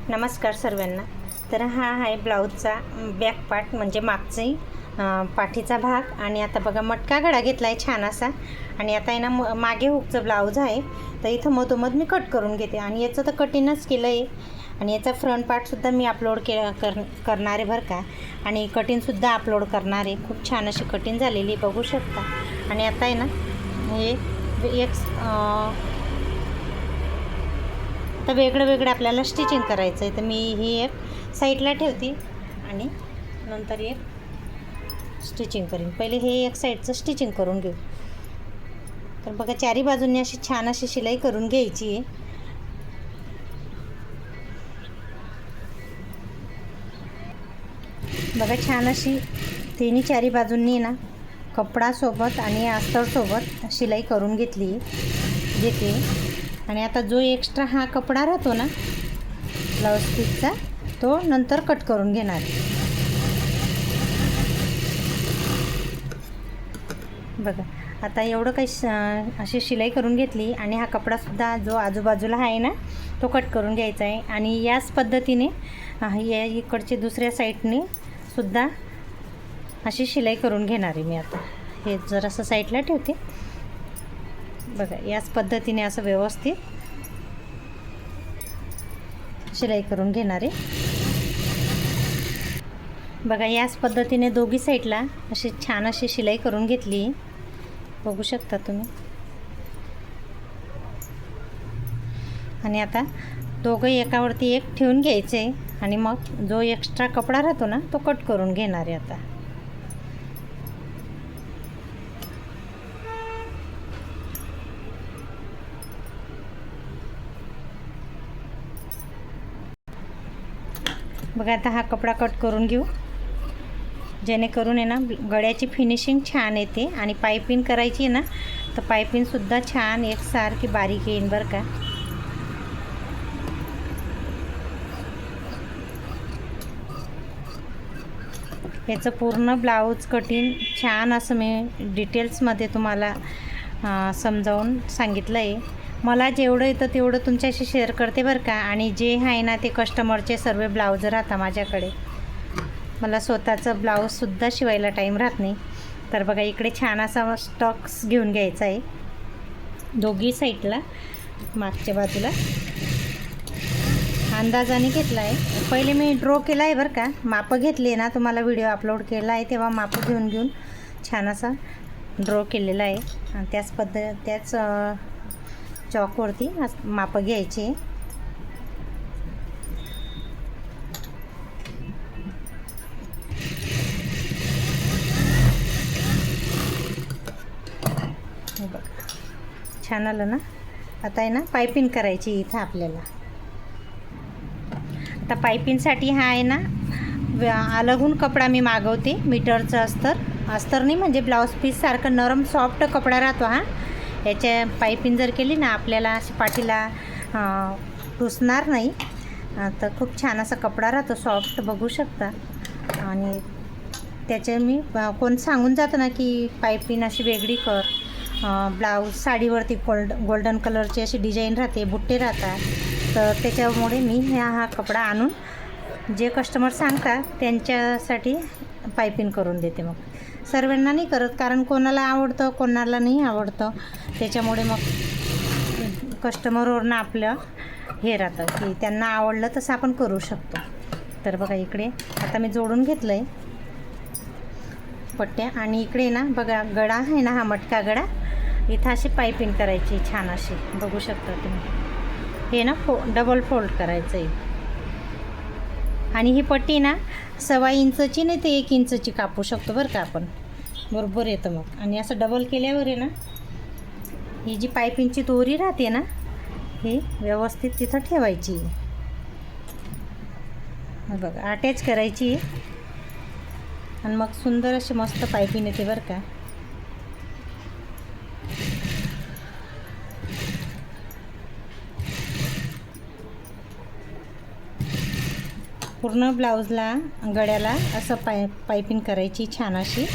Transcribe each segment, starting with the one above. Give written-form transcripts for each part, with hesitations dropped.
नमस्कार सर्वांना. तर हा आहे ब्लाऊजचा बॅक पार्ट म्हणजे मागची पाठीचा भाग. आणि आता बघा मटका गळा घेतला आहे छान असा. आणि आता आहे ना मागे हुकचं ब्लाऊज आहे, तर इथं मधोमध मी कट करून घेते. आणि याचं तर कटिंगच केलं आहे. आणि याचा फ्रंट पार्टसुद्धा मी अपलोड करणार आहे बरं का. आणि कटिंगसुद्धा अपलोड करणार आहे. खूप छान अशी कटिंग झालेली बघू शकता. आणि आता आहे ना हे एक तर वेगळं आपल्याला स्टिचिंग करायचं आहे. तर मी ही एक साईडला ठेवते आणि नंतर एक स्टिचिंग करीन. पहिले हे एक साईडचं स्टिचिंग करून घेऊ. तर बघा चारी बाजूंनी अशी छान अशी शिलाई करून घ्यायची आहे. बघा छान अशी तिन्ही चारी बाजूंनी ना कपडासोबत आणि अस्तरसोबत शिलाई करून घेते. आणि आता जो एक्स्ट्रा हा कपडा राहतो ना ब्लाऊज पीसचा, तो नंतर कट करून घेणार. बघा आता एवढं काही अशी शिलाई करून घेतली. आणि हा कपडासुद्धा जो आजूबाजूला आहे ना तो कट करून घ्यायचा आहे. आणि याच पद्धतीने या इकडची दुसऱ्या साईडने सुद्धा अशी शिलाई करून घेणार आहे मी. आता हे जरासं साईडला ठेवते. बघा याच पद्धतीने असं व्यवस्थित शिलाई करून घेणार आहे. बघा याच पद्धतीने दोघी साईडला अशी छान अशी शिलाई करून घेतली. बघू शकता तुम्ही. आणि आता दोघं एकावरती एक ठेवून घ्यायचे आणि मग जो एक्स्ट्रा कपडा राहतो ना तो कट करून घेणार आहे. आता बघा आता हा कपडा कट करून घेऊ, जेणेकरून आहे ना गळ्याची फिनिशिंग छान येते. आणि पायपिंग करायची आहे ना तर पायपिंगसुद्धा छान एकसारखी बारीक येईन बरं का. याचं पूर्ण ब्लाऊज कटिंग छान असं मी डिटेल्समध्ये तुम्हाला समजावून सांगितलं आहे. मला जेवढं येतं तेवढं तुमच्याशी शेअर करते बरं का. आणि जे आहे ना ते कस्टमरचे सर्व ब्लाऊज राहतात माझ्याकडे. मला स्वतःचं ब्लाऊजसुद्धा शिवायला टाईम राहत नाही. तर बघा इकडे छान असा स्टॉक्स घेऊन घ्यायचा आहे दोघी साईडला. मागच्या बाजूला अंदाजाने घेतला आहे. पहिले मी ड्रॉ केला आहे बरं का. मापं घेतली ना, तुम्हाला व्हिडिओ अपलोड केला आहे तेव्हा मापं घेऊन छान असा ड्रॉ केलेला आहे. आणि त्याच चॉकवरती मापं घ्यायची. बघा छान आलं ना. आता आहे ना पायपिंग करायची इथं आपल्याला. आता पायपिंगसाठी हा आहे ना अलगून कपडा मी मागवते. मीटरचं अस्तर नाही म्हणजे ब्लाऊज पीससारखं नरम सॉफ्ट कपडा राहतो हा. याच्या पायपिंग जर केली ना आपल्याला अशी पाठीला टुसणार नाही. तर खूप छान असा कपडा राहतो सॉफ्ट बघू शकता. आणि त्याचे मी कोण सांगून जातं ना की पायपिंग अशी वेगळी कर. ब्लाऊज साडीवरती गोल्डन कलरची अशी डिझाईन राहते, बुट्टे राहतात. तर त्याच्यामुळे मी हा कपडा आणून जे कस्टमर सांगतात त्यांच्यासाठी पायपिंग करून देते. मग सर्वांना नाही करत, कारण कोणाला आवडतं कोणाला नाही आवडतं. त्याच्यामुळे मग कस्टमरवरनं आपलं हे राहतं की त्यांना आवडलं तसं आपण करू शकतो. तर बघा इकडे आता मी जोडून घेतलं आहे पट्ट्या. आणि इकडे ना बघा गळा आहे ना हा मटका गळा, इथं अशी पायपिंग करायची छान अशी बघू शकता तुम्ही. हे ना डबल फोल्ड करायचं आहे. आणि ही पट्टी ना 1.25 इंचची नाही ते 1 इंचची कापू शकतो बरं का आपण. बरोबर येतं मग. आणि असं डबल केल्यावर आहे ना ही जी पायपिंगची दोरी राहते ना ही व्यवस्थित तिथं ठेवायची. बघा अटॅच करायची आणि मग सुंदर अशी मस्त पायपिंग येते बरं का. पूर्ण ब्लाऊजला गळ्याला असं पायपिंग करायची छान अशी.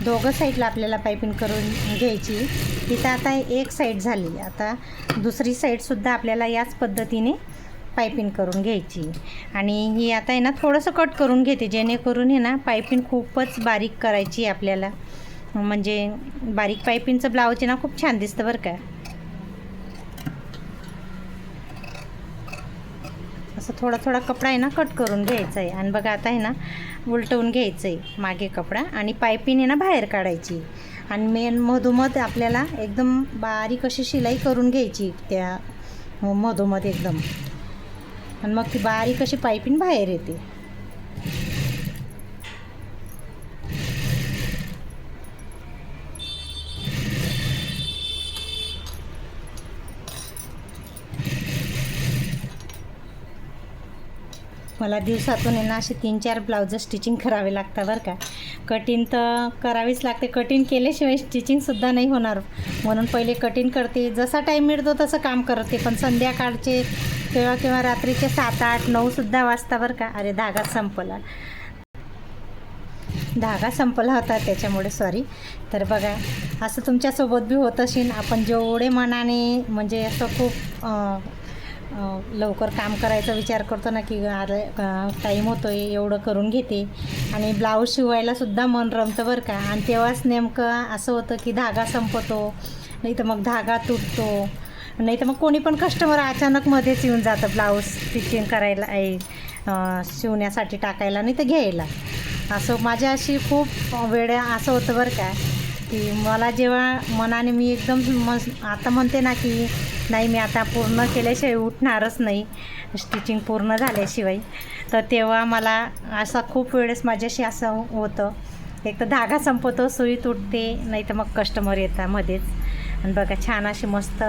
दोघं साईडला आपल्याला पायपिंग करून घ्यायची. तिथं आता एक साईड झाली, आता दुसरी साईडसुद्धा आपल्याला याच पद्धतीने पायपिंग करून घ्यायची. आणि ही आता आहे ना थोडंसं कट करून घेते, जेणेकरून हे ना पायपिंग खूपच बारीक करायची आपल्याला, म्हणजे बारीक पायपिंगचं ब्लाऊज आहे ना खूप छान दिसतं बरं का. असं थोडा थोडा कपडा आहे ना कट करून घ्यायचा आहे. आणि बघा आता आहे ना उलटवून घ्यायचं आहे मागे कपडा, आणि पायपिंग आहे ना बाहेर काढायची. आणि मेन मधोमध आपल्याला एकदम बारीक अशी शिलाई करून घ्यायची त्या मधोमध एकदम, आणि मग ती बारीक अशी पायपिंग बाहेर येते. मला दिवसातून आहे ना असे 3-4 ब्लाउज स्टिचिंग करावे लागतात बरं का. कटिंग तर करावीच लागते, कटिंग केल्याशिवाय स्टिचिंगसुद्धा नाही होणार, म्हणून पहिले कटिंग करते, जसा टाईम मिळतो तसं काम करते. पण संध्याकाळचे किंवा रात्रीचे 7, 8, 9सुद्धा वाजता बरं का. अरे धागा संपला होता त्याच्यामुळे सॉरी. तर बघा असं तुमच्यासोबत बी होत असेल, आपण जेवढे मनाने म्हणजे असं खूप लवकर काम करायचा विचार करतो ना, की अरे टाईम होतो आहे एवढं करून घेते, आणि ब्लाऊज शिवायलासुद्धा मन रमतं बरं का. आणि तेव्हाच नेमकं असं होतं की धागा संपतो, नाही तर मग धागा तुटतो, नाही तर मग कोणी पण कस्टमर अचानक मध्येच येऊन जातं ब्लाऊज स्टिचिंग करायला, शिवण्यासाठी टाकायला नाही तर घ्यायला. असं माझ्या अशी खूप वेळ असं होतं बरं का, की मला जेव्हा मनाने मी एकदम आता म्हणते ना की नाही मी आता पूर्ण केल्याशिवाय उठणारच नाही स्टिचिंग पूर्ण झाल्याशिवाय, तर तेव्हा मला असं खूप वेळेस माझ्याशी असं होतं, एक तर धागा संपतो, सुई तुटते, नाही तर मग कस्टमर येतात मध्येच. आणि बघा छान अशी मस्त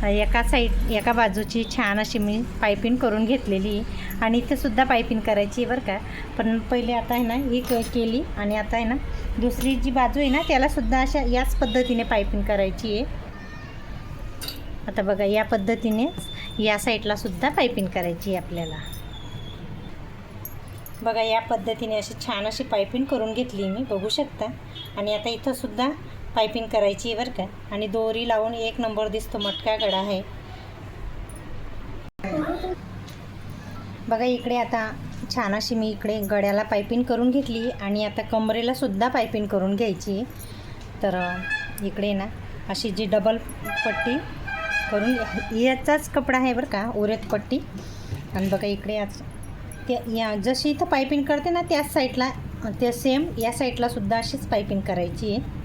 एका बाजूची छान अशी मी पायपिंग करून घेतलेली, आणि इथेसुद्धा पायपिंग करायची बरं का. पण पहिले आता आहे ना ही केली, आणि आता आहे ना दुसरी जी बाजू आहे ना त्यालासुद्धा अशा याच पद्धतीने पायपिंग करायची आहे. आता बघा या पद्धतीने या साईडलासुद्धा पायपिंग करायची आहे आपल्याला. बघा या पद्धतीने अशी छान अशी पायपिंग करून घेतली मी, बघू शकता. आणि आता इथंसुद्धा पायपिंग करायची आहे बरं का. आणि दोरी लावून 1 नंबर दिसतो, मटका गळा आहे बघा. इकडे आता छान अशी मी इकडे गळ्याला पायपिंग करून घेतली, आणि आता कमरेलासुद्धा पायपिंग करून घ्यायची. तर इकडे ना अशी जी डबल पट्टी करून, याचाच कपडा आहे बरं का, उरेत पट्टी. आणि बघा इकडे या जशी इथं पायपिंग करते ना त्याच साईडला, त्या सेम या साईडलासुद्धा अशीच पायपिंग करायची आहे.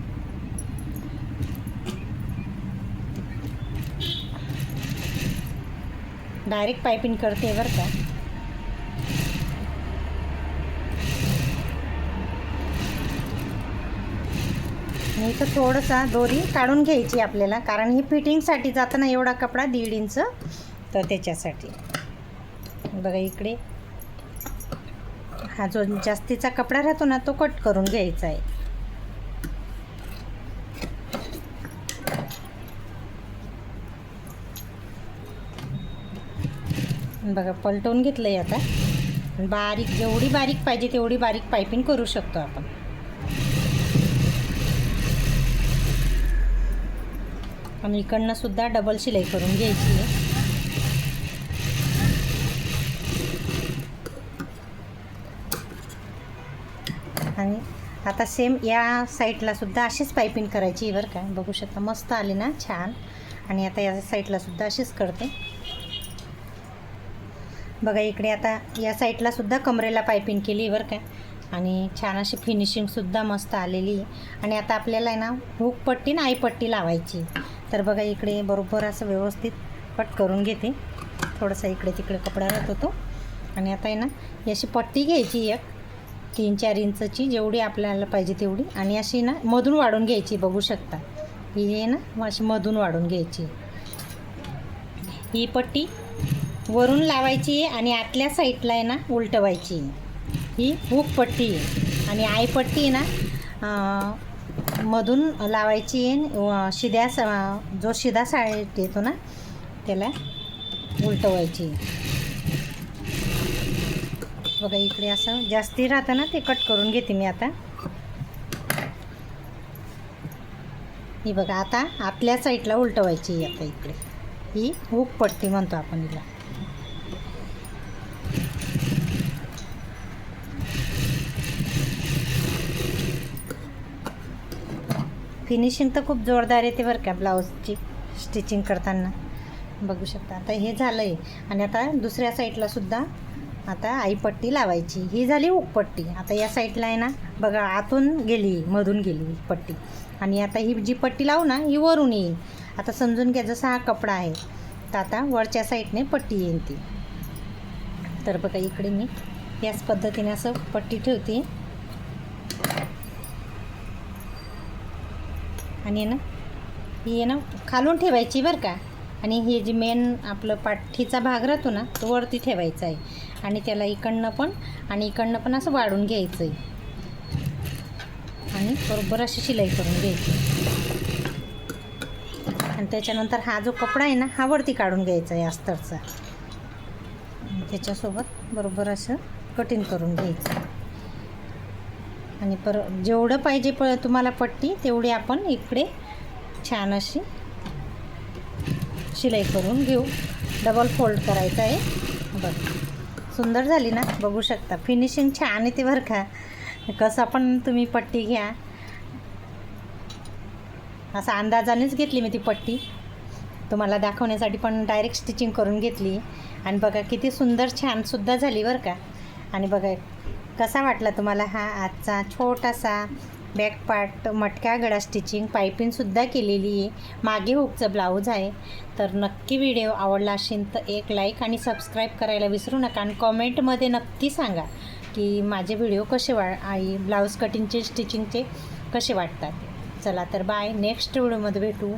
डायरेक्ट पायपिंग करते बरं का. आणि इथं थोडंसा दोरी काढून घ्यायची आपल्याला, कारण ही फिटिंगसाठी जातं ना एवढा कपडा 1.5 इंच, तर त्याच्यासाठी. बघा इकडे हा जो जास्तीचा कपडा राहतो ना तो कट करून घ्यायचा आहे. बघा पलटवून घेतलं आहे आता. बारीक जेवढी बारीक पाहिजे तेवढी बारीक पायपिंग करू शकतो आपण. आणि इकडनं सुद्धा डबल शिलाई करून घ्यायची आहे. आणि आता सेम या साईडलासुद्धा अशीच पायपिंग करायची बरं का. बघू शकता मस्त आली ना छान. आणि आता या साईडलासुद्धा अशीच करते. बघा इकडे आता या साईडलासुद्धा कमरेला पायपिंग केली बरं का. आणि छान अशी फिनिशिंगसुद्धा मस्त आलेली आहे. आणि आता आपल्याला आहे ना हुक पट्टी आणि आईपट्टी लावायची. तर बघा इकडे बरोबर असं व्यवस्थित कट करून घेते. थोडासा इकडे तिकडे कपडा राहत होतो. आणि आता आहे ना अशी पट्टी घ्यायची एक 3-4 इंचची, जेवढी आपल्याला पाहिजे तेवढी. आणि अशी ना मधून वाढून घ्यायची, बघू शकता. ही आहे ना अशी मधून वाढून घ्यायची. ही पट्टी वरून लावायची आणि आतल्या साईडला आहे ना उलटवायची. ही हुक पट्टी आहे. आणि आईपट्टी आहे ना मधून लावायची आहे, जो शिधा साईड येतो ना त्याला उलटवायची. बघा इकडे असं जास्ती राहतं ना ते कट करून घेते मी आता. ही बघा आता आतल्या साईडला उलटवायची आता इकडे. ही हुक पट्टी म्हणतो आपण हिला. फिनिशिंग तर खूप जोरदार येते बरं का ब्लाऊजची स्टिचिंग करताना. बघू शकता आता हे झालं आहे. आणि आता दुसऱ्या साईडला सुद्धा आता आईपट्टी लावायची. ही झाली हुकपट्टी. आता या साईडला आहे ना बघा आतून गेली मधून गेली पट्टी. आणि आता ही जी पट्टी लावू ना ही वरून येईल. आता समजून घ्या जसा हा कपडा आहे तर आता वरच्या साईडने पट्टी येईल ती. तर बघा इकडे मी याच पद्धतीने असं पट्टी ठेवते. आणि आहे ना ही आहे ना खालून ठेवायची बरं का. आणि हे जे मेन आपलं पाठीचा भाग राहतो ना तो वरती ठेवायचा आहे. आणि त्याला इकडनं पण असं वाढून घ्यायचं आहे. आणि बरोबर अशी शिलाई करून घ्यायची. आणि त्याच्यानंतर हा जो कपडा आहे ना हा वरती काढून घ्यायचा आहे अस्तरचा. त्याच्यासोबत बरोबर असं कटिंग करून घ्यायचं. आणि जेवढं पाहिजे तुम्हाला पट्टी तेवढी आपण इकडे छान अशी शिलाई करून घेऊ. डबल फोल्ड करायचं आहे. बघ सुंदर झाली ना. बघू शकता फिनिशिंग छान येते बरं का. कसं पण तुम्ही पट्टी घ्या. असं अंदाजानेच घेतली मी ती पट्टी तुम्हाला दाखवण्यासाठी, पण डायरेक्ट स्टिचिंग करून घेतली. आणि बघा किती सुंदर छानसुद्धा झाली बरं का. आणि बघा कसा वाटला तुम्हाला हा आजचा छोटासा बॅक पार्ट मटका गळा स्टिचिंग. पायपिंगसुद्धा केलेली आहे. मागे हुकचं ब्लाऊज आहे. तर नक्की व्हिडिओ आवडला असेल तर एक लाईक आणि सबस्क्राईब करायला विसरू नका. आणि कॉमेंटमध्ये नक्की सांगा की माझे व्हिडिओ कसे ब्लाऊज कटिंगचे स्टिचिंगचे कसे वाटतात. चला तर बाय. नेक्स्ट व्हिडिओमध्ये भेटू.